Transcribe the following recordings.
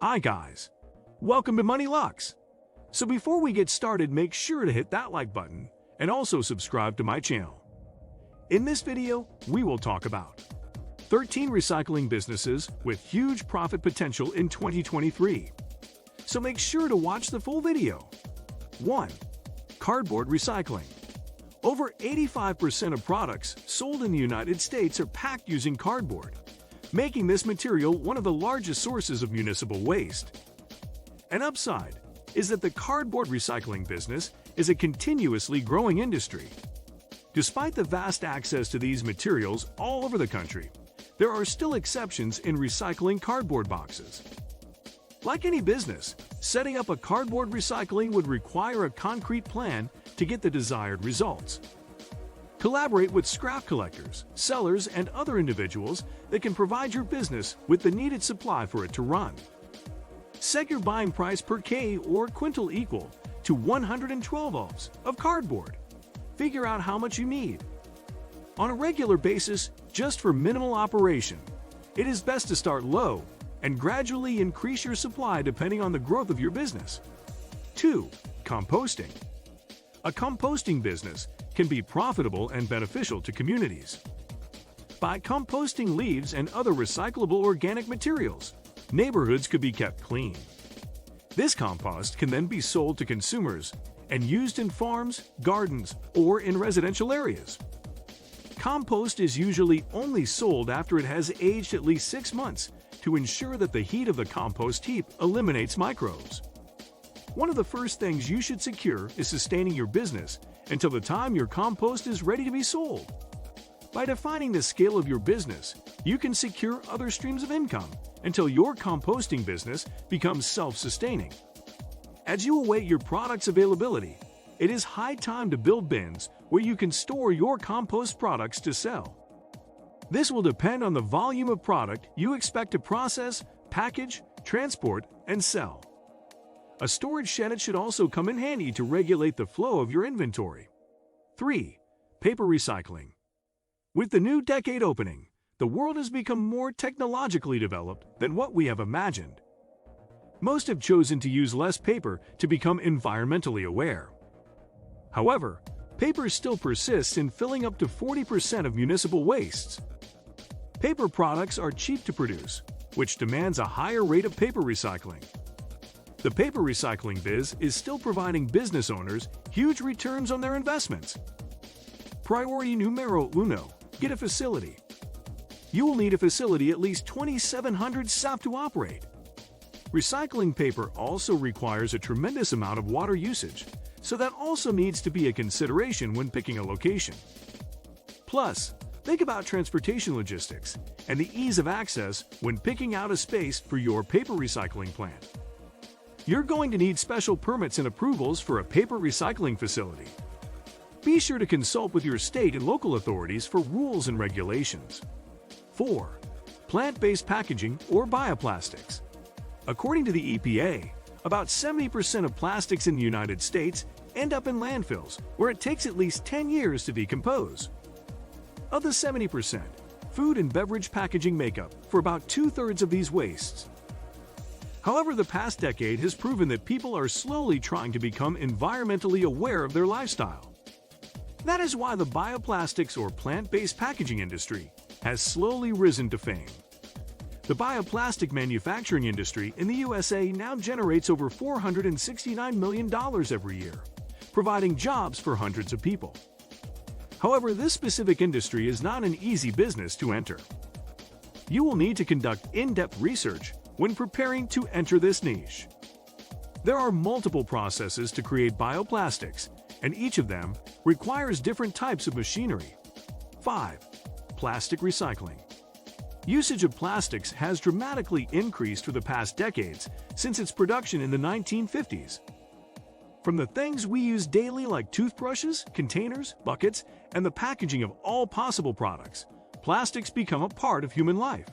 Hi guys, welcome to Money Locks. So before we get started, make sure to hit that like button and also subscribe to my channel. In this video, we will talk about 13 recycling businesses with huge profit potential in 2023. So make sure to watch the full video. 1. Cardboard recycling. Over 85% of products sold in the United States are packed using cardboard, making this material one of the largest sources of municipal waste. An upside is that the cardboard recycling business is a continuously growing industry. Despite the vast access to these materials all over the country, there are still exceptions in recycling cardboard boxes. Like any business, setting up a cardboard recycling would require a concrete plan to get the desired results. Collaborate with scrap collectors, sellers, and other individuals that can provide your business with the needed supply for it to run. Set your buying price per K or quintal equal to 112 ohms of cardboard. Figure out how much you need. On a regular basis, just for minimal operation, it is best to start low and gradually increase your supply depending on the growth of your business. 2. Composting. A composting business can be profitable and beneficial to communities. By composting leaves and other recyclable organic materials, neighborhoods could be kept clean. This compost can then be sold to consumers and used in farms, gardens, or in residential areas. Compost is usually only sold after it has aged at least 6 months to ensure that the heat of the compost heap eliminates microbes. One of the first things you should secure is sustaining your business until the time your compost is ready to be sold. By defining the scale of your business, you can secure other streams of income until your composting business becomes self-sustaining. As you await your product's availability, it is high time to build bins where you can store your compost products to sell. This will depend on the volume of product you expect to process, package, transport, and sell. A storage shed should also come in handy to regulate the flow of your inventory. 3. Paper recycling. With the new decade opening, the world has become more technologically developed than what we have imagined. Most have chosen to use less paper to become environmentally aware. However, paper still persists in filling up to 40% of municipal wastes. Paper products are cheap to produce, which demands a higher rate of paper recycling. The paper recycling biz is still providing business owners huge returns on their investments. Priority numero uno, get a facility. You will need a facility at least 2,700 staff to operate. Recycling paper also requires a tremendous amount of water usage, so that also needs to be a consideration when picking a location. Plus, think about transportation logistics and the ease of access when picking out a space for your paper recycling plant. You're going to need special permits and approvals for a paper recycling facility. Be sure to consult with your state and local authorities for rules and regulations. 4. Plant-based packaging or bioplastics. According to the EPA, about 70% of plastics in the United States end up in landfills where it takes at least 10 years to decompose. Of the 70%, food and beverage packaging make up for about 2/3 of these wastes. However, the past decade has proven that people are slowly trying to become environmentally aware of their lifestyle. That is why the bioplastics or plant-based packaging industry has slowly risen to fame. The bioplastic manufacturing industry in the USA now generates over $469 million every year, providing jobs for hundreds of people. However, this specific industry is not an easy business to enter. You will need to conduct in-depth research when preparing to enter this niche. There are multiple processes to create bioplastics, and each of them requires different types of machinery. 5. Plastic recycling. Usage of plastics has dramatically increased for the past decades since its production in the 1950s. From the things we use daily like toothbrushes, containers, buckets, and the packaging of all possible products, plastics become a part of human life.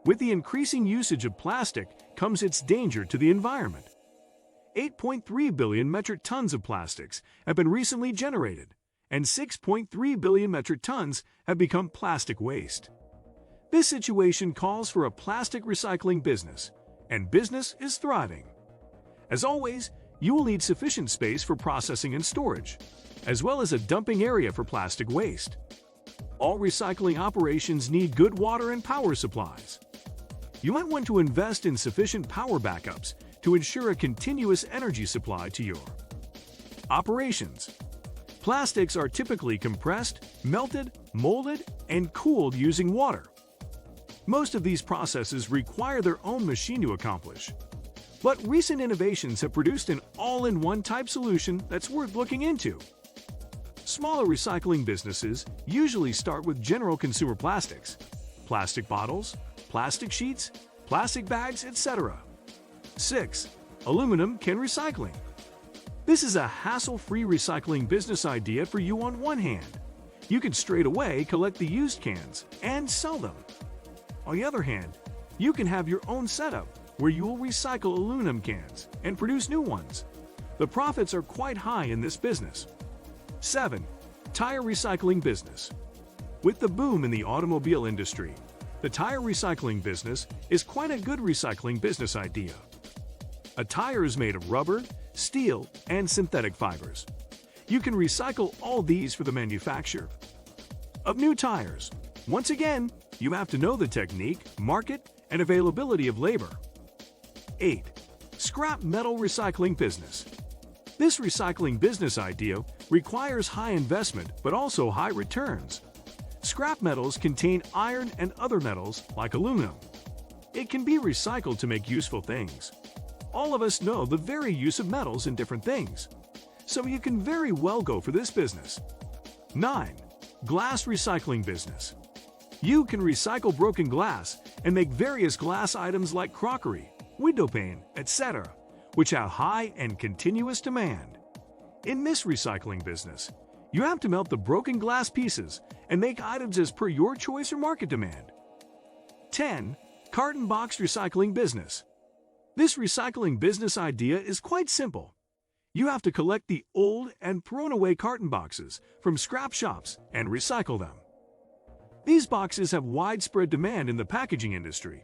With the increasing usage of plastic comes its danger to the environment. 8.3 billion metric tons of plastics have been recently generated, and 6.3 billion metric tons have become plastic waste. This situation calls for a plastic recycling business and business is thriving. As always, you will need sufficient space for processing and storage, as well as a dumping area for plastic waste. All recycling operations need good water and power supplies. You might want to invest in sufficient power backups to ensure a continuous energy supply to your operations. Plastics are typically compressed, melted, molded, and cooled using water. Most of these processes require their own machine to accomplish. But recent innovations have produced an all-in-one type solution that's worth looking into. Smaller recycling businesses usually start with general consumer plastics, plastic bottles, plastic sheets, plastic bags, etc. 6. Aluminum can recycling. This is a hassle-free recycling business idea for you on one hand. You can straight away collect the used cans and sell them. On the other hand, you can have your own setup where you will recycle aluminum cans and produce new ones. The profits are quite high in this business. 7. Tire recycling business. With the boom in the automobile industry, the tire recycling business is quite a good recycling business idea. A tire is made of rubber, steel, and synthetic fibers. You can recycle all these for the manufacture of new tires. Once again, you have to know the technique, market, and availability of labor. 8. Scrap metal recycling business. This recycling business idea requires high investment but also high returns. Scrap metals contain iron and other metals like aluminum. It can be recycled to make useful things. All of us know the very use of metals in different things, so you can very well go for this business. 9. Glass recycling business. You can recycle broken glass and make various glass items like crockery, window pane, etc., which have high and continuous demand. In this recycling business, you have to melt the broken glass pieces and make items as per your choice or market demand. 10. Carton box recycling business. This recycling business idea is quite simple. You have to collect the old and thrown-away carton boxes from scrap shops and recycle them. These boxes have widespread demand in the packaging industry,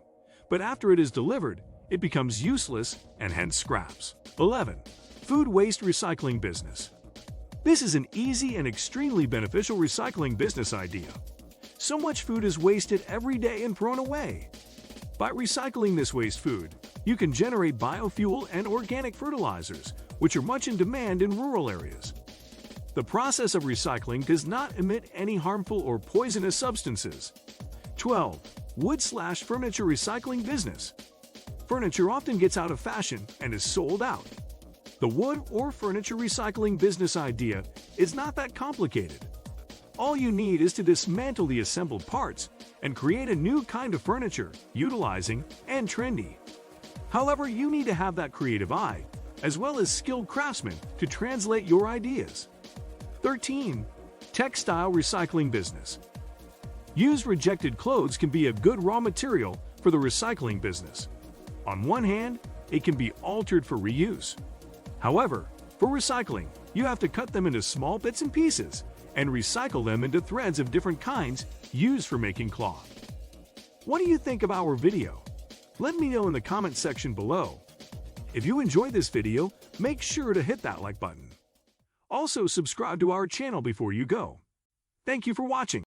but after it is delivered, it becomes useless and hence scraps. 11. Food waste recycling business. This is an easy and extremely beneficial recycling business idea. So much food is wasted every day and thrown away. By recycling this waste food, you can generate biofuel and organic fertilizers, which are much in demand in rural areas. The process of recycling does not emit any harmful or poisonous substances. 12. Wood/furniture recycling business. Furniture often gets out of fashion and is sold out. The wood or furniture recycling business idea is not that complicated. All you need is to dismantle the assembled parts and create a new kind of furniture, utilizing and trendy. However, you need to have that creative eye, as well as skilled craftsmen to translate your ideas. 13. Textile recycling business. Used rejected clothes can be a good raw material for the recycling business. On one hand, it can be altered for reuse. However, for recycling, you have to cut them into small bits and pieces and recycle them into threads of different kinds used for making cloth. What do you think of our video? Let me know in the comment section below. If you enjoyed this video, make sure to hit that like button. Also, subscribe to our channel before you go. Thank you for watching.